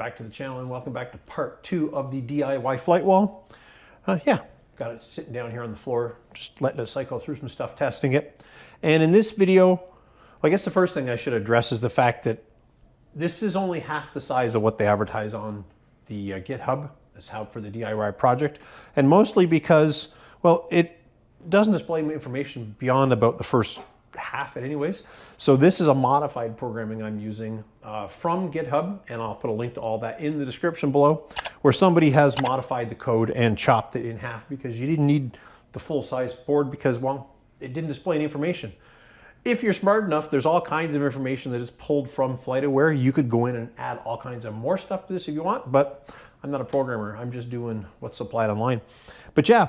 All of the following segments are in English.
back to the channel and welcome back to part 2 of the DIY Flightwall. Yeah, got it sitting down here on the floor, just letting it cycle through some stuff, testing it. And in this video, I guess the first thing I should address is the fact that this is only half the size of what they advertise on the GitHub as how for the DIY project. And mostly because, well, it doesn't display information beyond about the first half it anyways. So this is a modified programming I'm using from GitHub, and I'll put a link to all that in the description below, where somebody has modified the code and chopped it in half because you didn't need the full size board because, well, it didn't display any information. If you're smart enough, there's all kinds of information that is pulled from FlightAware. You could go in and add all kinds of more stuff to this if you want, but I'm not a programmer. I'm just doing what's supplied online. But yeah,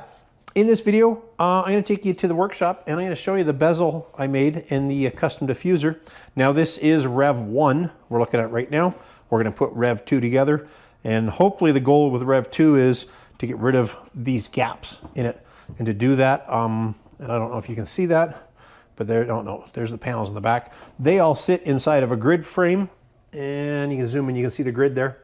in this video, I'm going to take you to the workshop and I'm going to show you the bezel I made in the custom diffuser. Now this is Rev 1 we're looking at right now. We're going to put Rev 2 together, and hopefully the goal with Rev 2 is to get rid of these gaps in it. And to do that, and I don't know if you can see that, but there, don't know, there's the panels in the back. They all sit inside of a grid frame, and you can zoom in, you can see the grid there.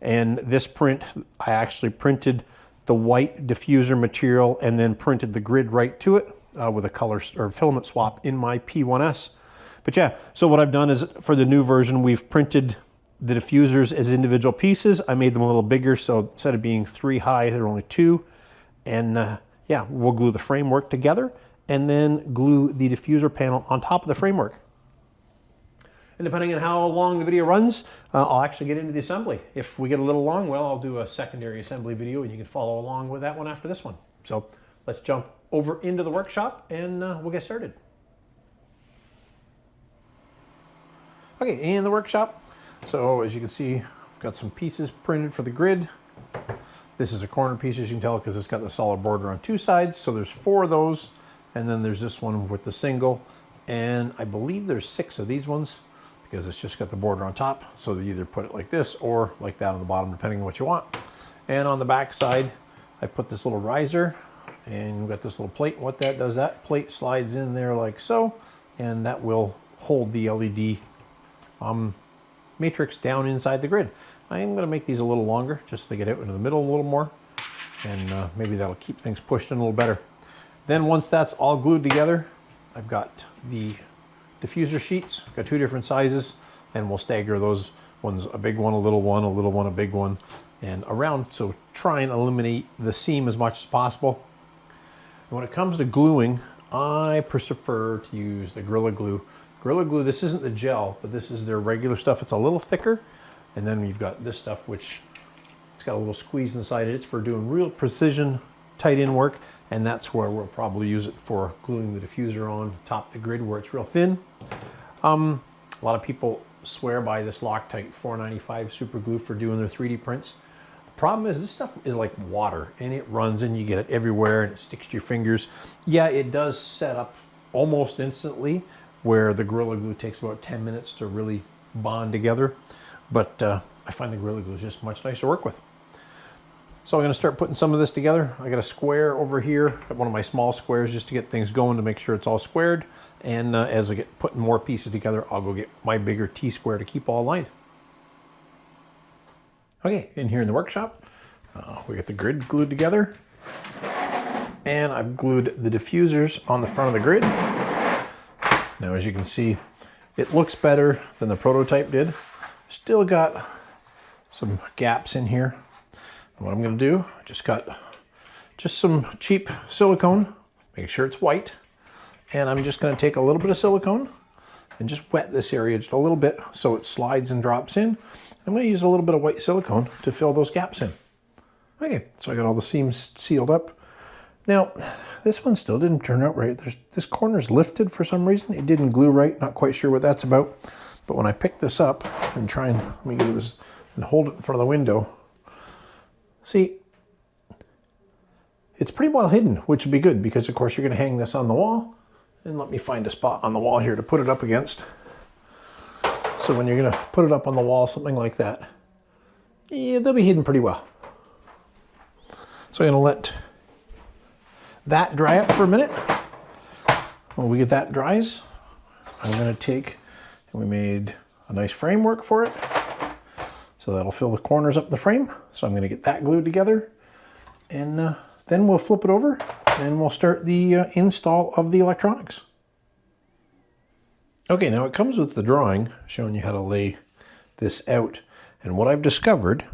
And this print, I actually printed the white diffuser material and then printed the grid right to it with a color or filament swap in my P1S. But yeah, so what I've done is for the new version, we've printed the diffusers as individual pieces. I made them a little bigger, so instead of being 3 high, they're only 2. And yeah, we'll glue the framework together and then glue the diffuser panel on top of the framework. And depending on how long the video runs, I'll actually get into the assembly. If we get a little long, well, I'll do a secondary assembly video and you can follow along with that one after this one. So let's jump over into the workshop and we'll get started. Okay, in the workshop. So as you can see, I've got some pieces printed for the grid. This is a corner piece, as you can tell, because it's got the solid border on 2 sides. So there's 4 of those. And then there's this one with the single. And I believe there's 6 of these ones, because it's just got the border on top. So you either put it like this or like that on the bottom, depending on what you want. And on the back side, I put this little riser, and you've got this little plate. What that does, that plate slides in there like so, and that will hold the LED matrix down inside the grid. I am going to make these a little longer, just to get out into the middle a little more, and maybe that'll keep things pushed in a little better. Then once that's all glued together, I've got the diffuser sheets, got 2 different sizes, and we'll stagger those ones, a big one, a little one, a big one, and around, so try and eliminate the seam as much as possible. And when it comes to gluing, I prefer to use the Gorilla Glue. Gorilla Glue, this isn't the gel, but this is their regular stuff. It's a little thicker, and then we've got this stuff, which it's got a little squeeze inside it. It's for doing real precision, tight in work, and that's where we'll probably use it for gluing the diffuser on top of the grid where it's real thin. A lot of people swear by this Loctite 495 super glue for doing their 3D prints. The problem is this stuff is like water, and it runs and you get it everywhere and it sticks to your fingers. Yeah, it does set up almost instantly, where the Gorilla Glue takes about 10 minutes to really bond together. But I find the Gorilla Glue is just much nicer to work with. So I'm going to start putting some of this together. I got a square over here, got one of my small squares just to get things going, to make sure it's all squared. And as I get putting more pieces together, I'll go get my bigger T-square to keep all aligned. Okay, in here in the workshop, we got the grid glued together. And I've glued the diffusers on the front of the grid. Now, as you can see, it looks better than the prototype did. Still got some gaps in here. What I'm going to do, just got some cheap silicone, make sure it's white, and I'm just going to take a little bit of silicone and just wet this area just a little bit so it slides and drops in. I'm going to use a little bit of white silicone to fill those gaps in. Okay, so I got all the seams sealed up. Now, this one still didn't turn out right. This corner's lifted for some reason. It didn't glue right, not quite sure what that's about. But when I pick this up and try and, let me get this and hold it in front of the window, see, it's pretty well hidden, which would be good because, of course, you're going to hang this on the wall. And let me find a spot on the wall here to put it up against. So when you're going to put it up on the wall, something like that, yeah, they'll be hidden pretty well. So I'm going to let that dry up for a minute. When we get that dries, I'm going to take, and we made a nice framework for it. So So that'll fill the corners up in the frame. So I'm going to get that glued together, and then we'll flip it over and we'll start the install of the electronics. Okay, now it comes with the drawing showing you how to lay this out. And what I've discovered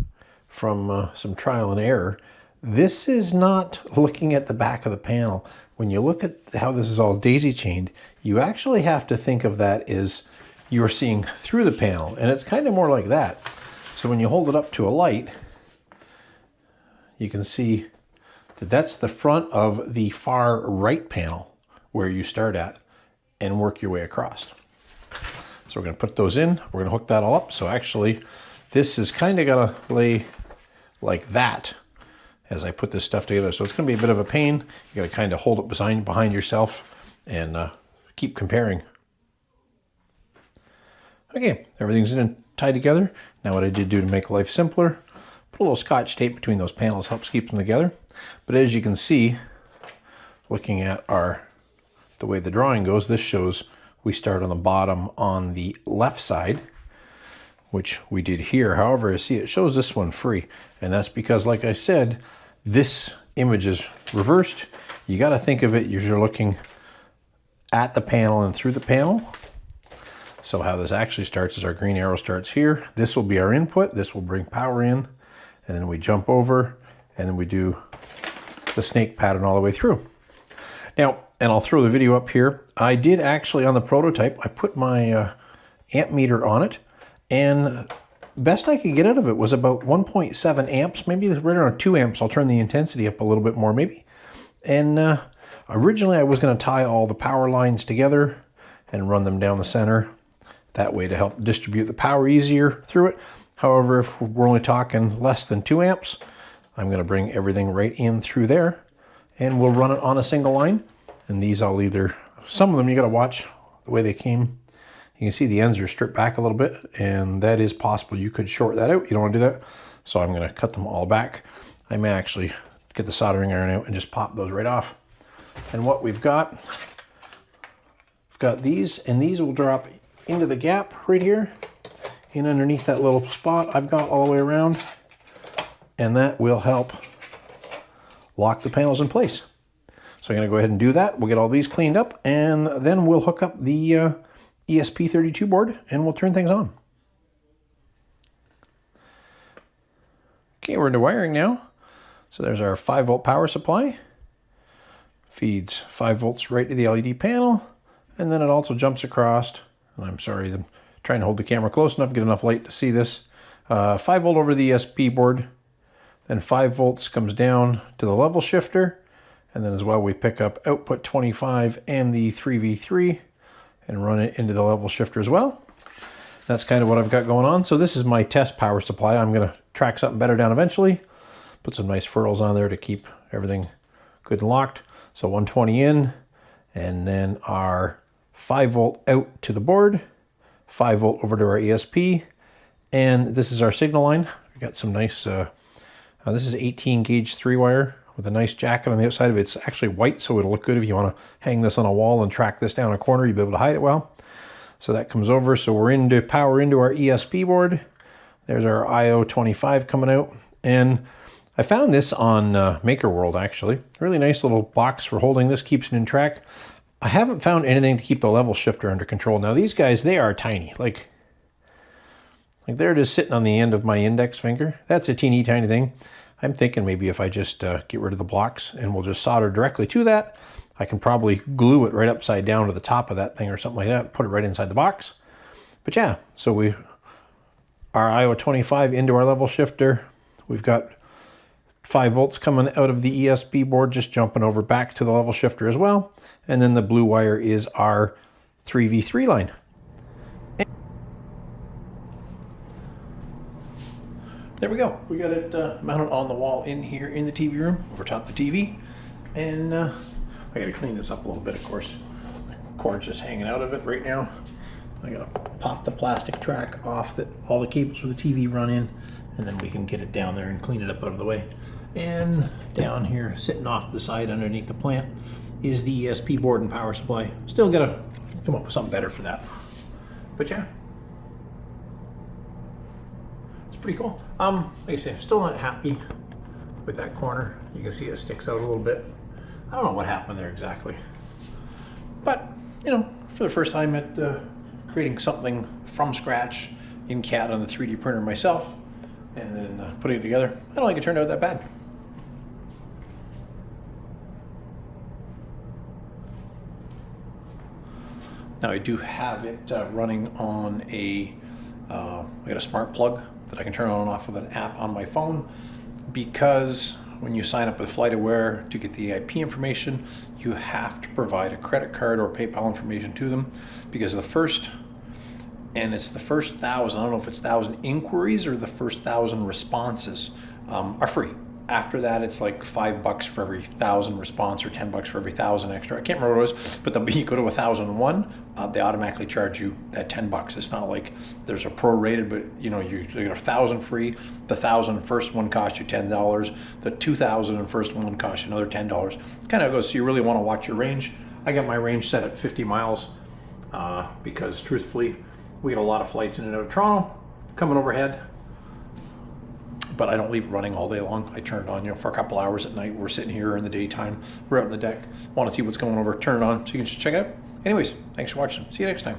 from some trial and error, this is not looking at the back of the panel. When you look at how this is all daisy chained, you actually have to think of that as you're seeing through the panel, and it's kind of more like that. So when you hold it up to a light, you can see that that's the front of the far right panel where you start at and work your way across. So we're going to put those in, we're going to hook that all up. So actually this is kind of going to lay like that as I put this stuff together. So it's going to be a bit of a pain. You got to kind of hold it behind yourself and keep comparing. Okay, everything's in and tied together. Now what I did do to make life simpler, put a little Scotch tape between those panels, helps keep them together. But as you can see, looking at the way the drawing goes, this shows we start on the bottom on the left side, which we did here. However, you see it shows this one free. And that's because, like I said, this image is reversed. You got to think of it, you're looking at the panel and through the panel. So how this actually starts is our green arrow starts here. This will be our input. This will bring power in. And then we jump over and then we do the snake pattern all the way through. Now, and I'll throw the video up here. I did actually, on the prototype, I put my amp meter on it, and best I could get out of it was about 1.7 amps, maybe right around 2 amps. I'll turn the intensity up a little bit more maybe. And originally I was going to tie all the power lines together and run them down the center, that way to help distribute the power easier through it. However, if we're only talking less than 2 amps, I'm going to bring everything right in through there, and we'll run it on a single line. And these I'll either, some of them you got to watch the way they came. You can see the ends are stripped back a little bit, and that is possible. You could short that out. You don't want to do that. So I'm going to cut them all back. I may actually get the soldering iron out and just pop those right off. And what we've got these, and these will drop into the gap right here, in underneath that little spot I've got all the way around. And that will help lock the panels in place. So I'm going to go ahead and do that. We'll get all these cleaned up, and then we'll hook up the ESP32 board and we'll turn things on. Okay, we're into wiring now. So there's our 5-volt power supply. Feeds 5 volts right to the LED panel, and then it also jumps across, and I'm sorry, I'm trying to hold the camera close enough, get enough light to see this. 5 volt over the ESP board, then 5 volts comes down to the level shifter, and then as well we pick up output 25 and the 3V3 and run it into the level shifter as well. That's kind of what I've got going on. So this is my test power supply. I'm going to track something better down eventually. Put some nice furls on there to keep everything good and locked. So 120 in, and then our 5 volt out to the board, 5 volt over to our ESP, and this is our signal line. We've got some nice, this is 18 gauge 3-wire with a nice jacket on the outside of it. It's actually white, so it'll look good if you want to hang this on a wall and track this down a corner. You'll be able to hide it well. So that comes over. So we're into power into our ESP board. There's our IO25 coming out. And I found this on Maker World, actually. Really nice little box for holding this, keeps it in track. I haven't found anything to keep the level shifter under control. Now these guys, they are tiny. Like there it is sitting on the end of my index finger. That's a teeny tiny thing. I'm thinking maybe if I just get rid of the blocks and we'll just solder directly to that, I can probably glue it right upside down to the top of that thing or something like that and put it right inside the box. But yeah, so our IO25 into our level shifter. We've got 5 volts coming out of the ESP board, just jumping over back to the level shifter as well. And then the blue wire is our 3V3 line. There we go. We got it mounted on the wall in here in the TV room, over top the TV. And I gotta clean this up a little bit, of course. The cord's just hanging out of it right now. I gotta pop the plastic track off that all the cables for the TV run in, and then we can get it down there and clean it up out of the way. And down here, sitting off the side underneath the plant, is the ESP board and power supply. Still gotta come up with something better for that. But yeah, it's pretty cool. Like I say, I'm still not happy with that corner. You can see it sticks out a little bit. I don't know what happened there exactly. But, you know, for the first time at creating something from scratch in CAD on the 3D printer myself, and then putting it together, I don't think it turned out that bad. Now I do have it running on I got a smart plug that I can turn on and off with an app on my phone, because when you sign up with FlightAware to get the IP information, you have to provide a credit card or PayPal information to them, because the first 1,000, I don't know if it's 1,000 inquiries or the first 1,000 responses are free. After that, it's like $5 for every 1,000 response, or $10 for every 1,000 extra. I can't remember what it was, but then you go to 1,001, they automatically charge you that $10. It's not like there's a prorated, but you know, you get 1,000 free. The 1,000 first one costs you $10. The 2,000 and first one costs you another $10. Kind of goes. So you really want to watch your range. I got my range set at 50 miles because truthfully, we get a lot of flights in and out of Toronto coming overhead. But I don't leave it running all day long. I turn it on, you know, for a couple hours at night. We're sitting here in the daytime. We're out on the deck. Want to see what's going over, turn it on so you can just check it out. Anyways, thanks for watching. See you next time.